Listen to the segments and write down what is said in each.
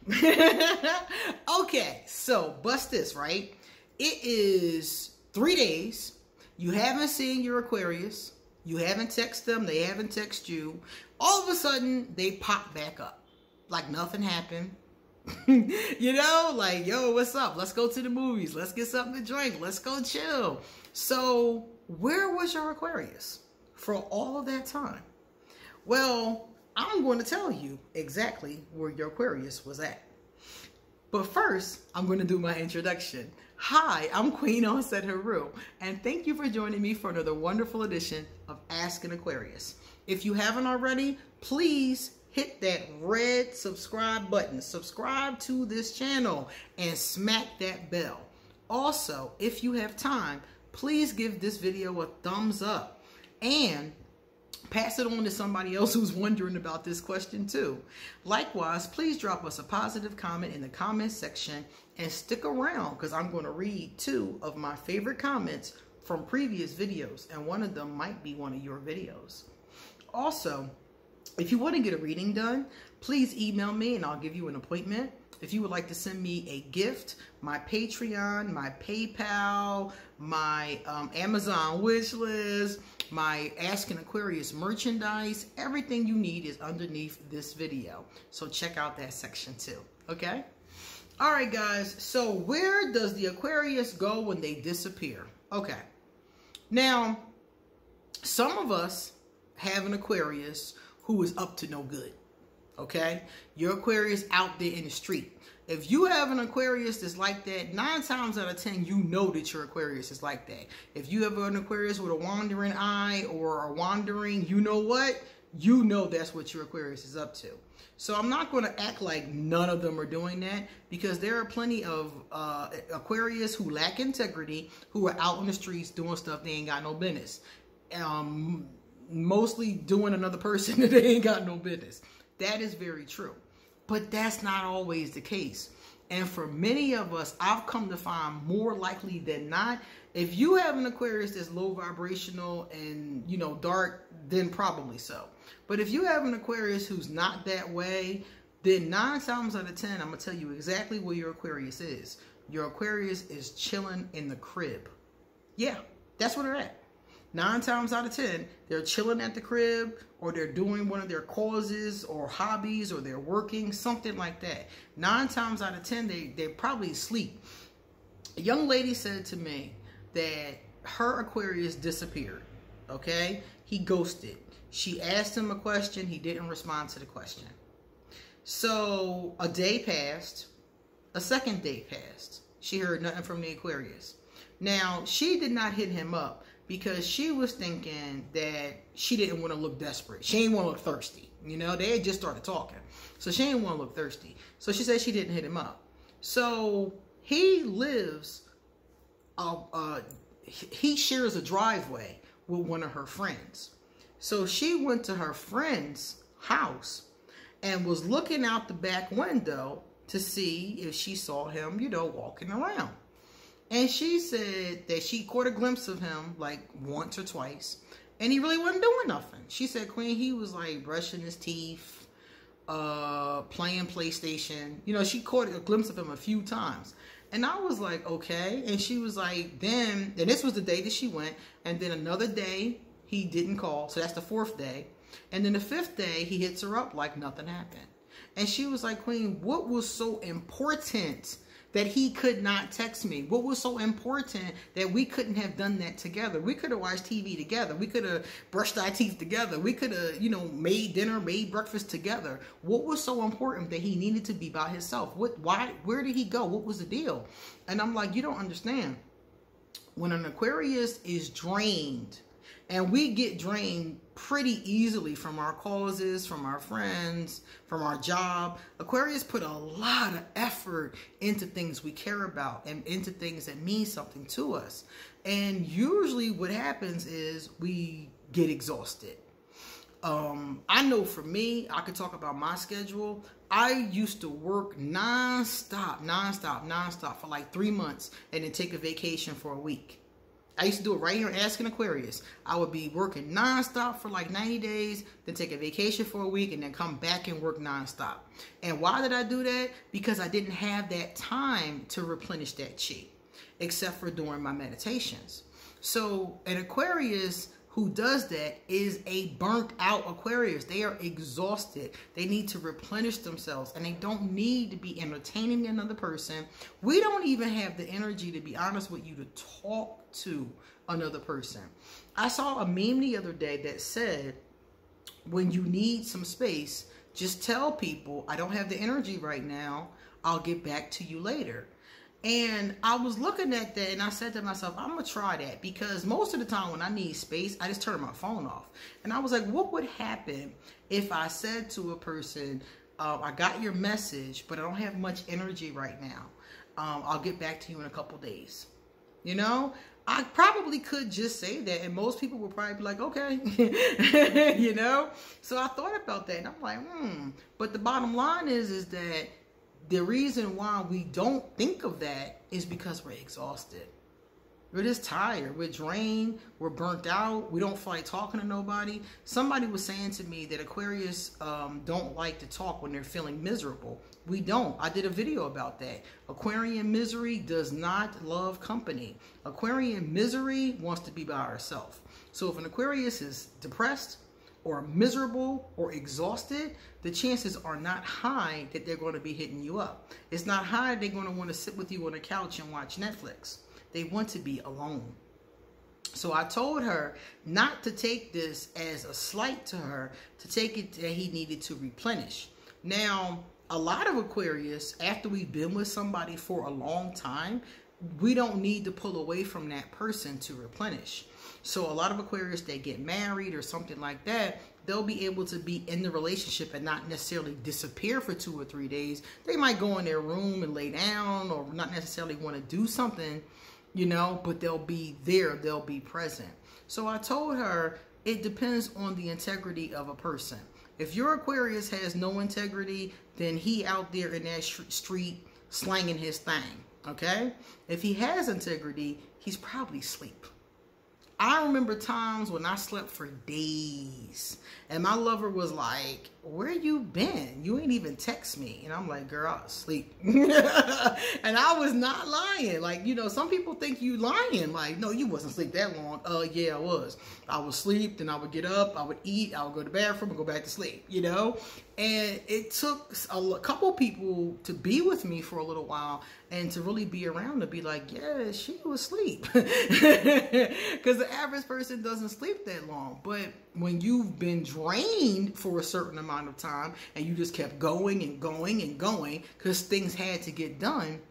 Okay, so bust this, right? It is 3 days. You haven't seen your Aquarius. You haven't texted them. They haven't texted you. All of a sudden, they pop back up. Like nothing happened. You know, like, yo, what's up? Let's go to the movies. Let's get something to drink. Let's go chill. So, where was your Aquarius for all of that time? Well, I'm going to tell you exactly where your Aquarius was at. But first, I'm going to do my introduction. Hi, I'm Queen Onset Haru, and thank you for joining me for another wonderful edition of Ask an Aquarius. If you haven't already, please hit that red subscribe button. Subscribe to this channel and smack that bell. Also, if you have time, please give this video a thumbs up and pass it on to somebody else who's wondering about this question too. Likewise, please drop us a positive comment in the comment section and stick around because I'm going to read 2 of my favorite comments from previous videos, and one of them might be one of your videos. Also, if you want to get a reading done, please email me and I'll give you an appointment. If you would like to send me a gift, my Patreon, my PayPal, my Amazon wish list, my Ask an Aquarius merchandise, everything you need is underneath this video. So check out that section too, okay? All right, guys, so where does the Aquarius go when they disappear? Okay, now, some of us have an Aquarius who is up to no good, okay? Your Aquarius out there in the street. If you have an Aquarius that's like that, 9 times out of 10, you know that your Aquarius is like that. If you have an Aquarius with a wandering eye or a wandering, you know what? You know that's what your Aquarius is up to. So I'm not going to act like none of them are doing that, because there are plenty of Aquarius who lack integrity, who are out on the streets doing stuff they ain't got no business. Mostly doing another person that they ain't got no business. That is very true. But that's not always the case. And for many of us, I've come to find more likely than not, if you have an Aquarius that's low vibrational and, you know, dark, then probably so. But if you have an Aquarius who's not that way, then 9 times out of 10, I'm going to tell you exactly where your Aquarius is. Your Aquarius is chilling in the crib. Yeah, that's where they're at. 9 times out of 10, they're chilling at the crib, or they're doing one of their causes or hobbies, or they're working, something like that. 9 times out of 10, they probably sleep. A young lady said to me that her Aquarius disappeared, okay? He ghosted. She asked him a question. He didn't respond to the question. So a day passed. A second day passed. She heard nothing from the Aquarius. Now, she did not hit him up because she was thinking that she didn't want to look desperate. She didn't want to look thirsty. You know, they had just started talking. So she didn't want to look thirsty. So she said she didn't hit him up. So he lives, he shares a driveway with one of her friends. So she went to her friend's house and was looking out the back window to see if she saw him, you know, walking around. And she said that she caught a glimpse of him like once or twice, and he really wasn't doing nothing. She said, Queen, he was like brushing his teeth, playing PlayStation. You know, she caught a glimpse of him a few times. And I was like, okay. And she was like, then, and this was the day that she went. And then another day, he didn't call. So that's the 4th day. And then the 5th day, he hits her up like nothing happened. And she was like, Queen, what was so important that he could not text me? What was so important that we couldn't have done that together? We could have watched TV together. We could have brushed our teeth together. We could have, you know, made dinner, made breakfast together. What was so important that he needed to be by himself? Why, where did he go? What was the deal? And I'm like, you don't understand. When an Aquarius is drained, and we get drained pretty easily from our causes, from our friends, from our job. Aquarius put a lot of effort into things we care about and into things that mean something to us. And usually what happens is we get exhausted. I know for me, I could talk about my schedule. I used to work nonstop for like 3 months and then take a vacation for a week. I used to do it right here in Ask an Aquarius. I would be working nonstop for like 90 days, then take a vacation for a week, and then come back and work nonstop. And why did I do that? Because I didn't have that time to replenish that chi, except for during my meditations. So an Aquarius who does that is a burnt out Aquarius. They are exhausted. They need to replenish themselves, and they don't need to be entertaining another person. We don't even have the energy, to be honest with you, to talk to another person. I saw a meme the other day that said, when you need some space, just tell people, I don't have the energy right now. I'll get back to you later. And I was looking at that and I said to myself, I'm going to try that, because most of the time when I need space, I just turn my phone off. And I was like, what would happen if I said to a person, I got your message, but I don't have much energy right now. I'll get back to you in a couple days. You know, I probably could just say that, and most people would probably be like, okay, you know? So I thought about that and I'm like, But the bottom line is that the reason why we don't think of that is because we're exhausted. We're just tired. We're drained. We're burnt out. We don't feel like talking to nobody. Somebody was saying to me that Aquarius don't like to talk when they're feeling miserable. We don't. I did a video about that. Aquarian misery does not love company. Aquarian misery wants to be by herself. So if an Aquarius is depressed or miserable or exhausted, the chances are not high that they're going to be hitting you up. It's not high they're going to want to sit with you on the couch and watch Netflix. They want to be alone. So I told her not to take this as a slight to her, to take it that he needed to replenish. Now, a lot of Aquarius, after we've been with somebody for a long time, we don't need to pull away from that person to replenish. So a lot of Aquarius, they get married or something like that, they'll be able to be in the relationship and not necessarily disappear for 2 or 3 days. They might go in their room and lay down or not necessarily want to do something, you know, but they'll be there, they'll be present. So I told her it depends on the integrity of a person. If your Aquarius has no integrity, then he out there in that street slanging his thing, okay? If he has integrity, he's probably asleep. I remember times when I slept for days and my lover was like, where you been? You ain't even text me. And I'm like, girl, I was asleep. And I was not lying. Like, you know, some people think you lying. Like, no, you wasn't asleep that long. Yeah, I was. I would sleep, then I would get up, I would eat, I would go to the bathroom and go back to sleep, you know? And it took a couple people to be with me for a little while and to really be around to be like, yeah, she was asleep. Because the average person doesn't sleep that long. But when you've been drained for a certain amount of time and you just kept going and going and going because things had to get done,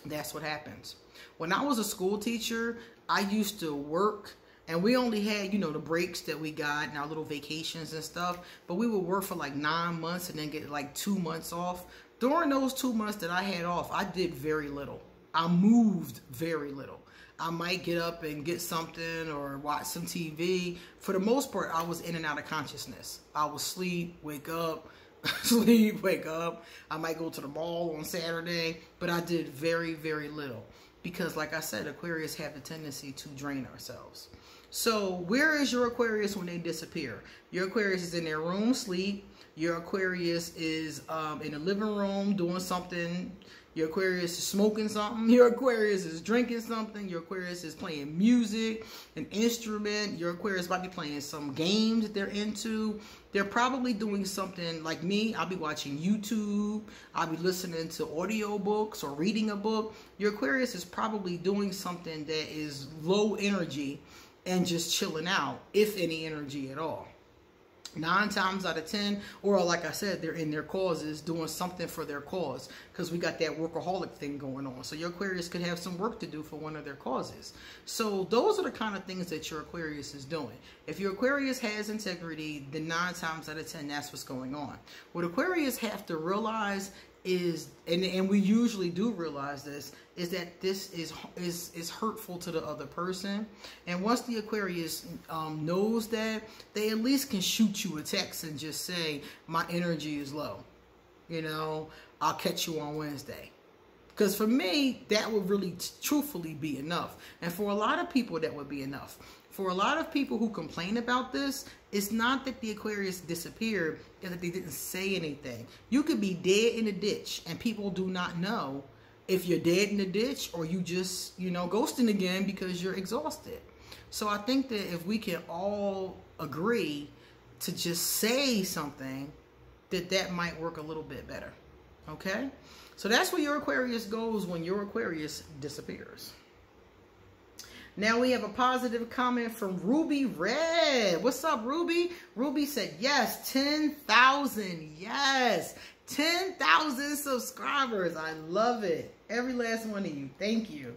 that's what happens. When I was a school teacher, I used to work. And we only had, you know, the breaks that we got and our little vacations and stuff. But we would work for like 9 months and then get like 2 months off. During those 2 months that I had off, I did very little. I moved very little. I might get up and get something or watch some TV. For the most part, I was in and out of consciousness. I would sleep, wake up, sleep, wake up. I might go to the mall on Saturday. But I did very, very little. Because like I said, Aquarius have the tendency to drain ourselves. So where is your Aquarius when they disappear? Your Aquarius is in their room, sleep. Your Aquarius is in the living room doing something. Your Aquarius is smoking something. Your Aquarius is drinking something. Your Aquarius is playing music, an instrument. Your Aquarius might be playing some games that they're into. They're probably doing something like me. I'll be watching YouTube. I'll be listening to audiobooks or reading a book. Your Aquarius is probably doing something that is low energy and just chilling out, if any energy at all. 9 times out of 10, or like I said, they're in their causes, doing something for their cause, because we got that workaholic thing going on. So your Aquarius could have some work to do for one of their causes. So those are the kind of things that your Aquarius is doing. If your Aquarius has integrity, then 9 times out of 10, that's what's going on. What Aquarius have to realize is, and we usually do realize this, is that this is hurtful to the other person. And once the Aquarius knows that, they at least can shoot you a text and just say, my energy is low. You know, I'll catch you on Wednesday. Because for me, that would really truthfully be enough. And for a lot of people, that would be enough. For a lot of people who complain about this, it's not that the Aquarius disappeared, it's that they didn't say anything. You could be dead in a ditch and people do not know if you're dead in the ditch or you just, you know, ghosting again because you're exhausted. So I think that if we can all agree to just say something, that might work a little bit better. Okay? So that's where your Aquarius goes when your Aquarius disappears. Now we have a positive comment from Ruby Red. What's up, Ruby? Ruby said, yes, 10,000. Yes, 10,000 subscribers. I love it. Every last one of you. Thank you.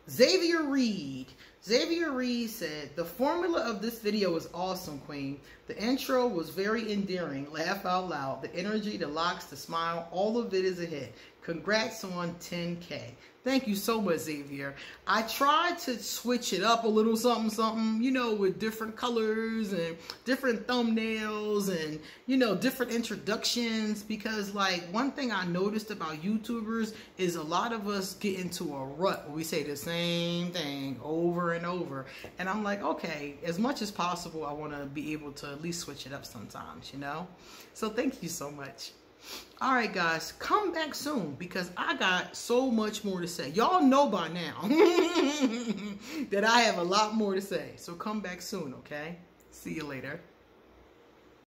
Xavier Reed. Xavier Reed said, the formula of this video is awesome, Queen. The intro was very endearing. Laugh out loud. The energy, the locks, the smile, all of it is a hit. Congrats on 10K. Thank you so much, Xavier. I tried to switch it up a little something, you know, with different colors and different thumbnails and, you know, different introductions. Because, like, one thing I noticed about YouTubers is a lot of us get into a rut where we say the same thing over and over. And I'm like, okay, as much as possible, I want to be able to at least switch it up sometimes, you know? So thank you so much. All right, guys, come back soon because I got so much more to say. Y'all know by now that I have a lot more to say. So come back soon, okay? See you later.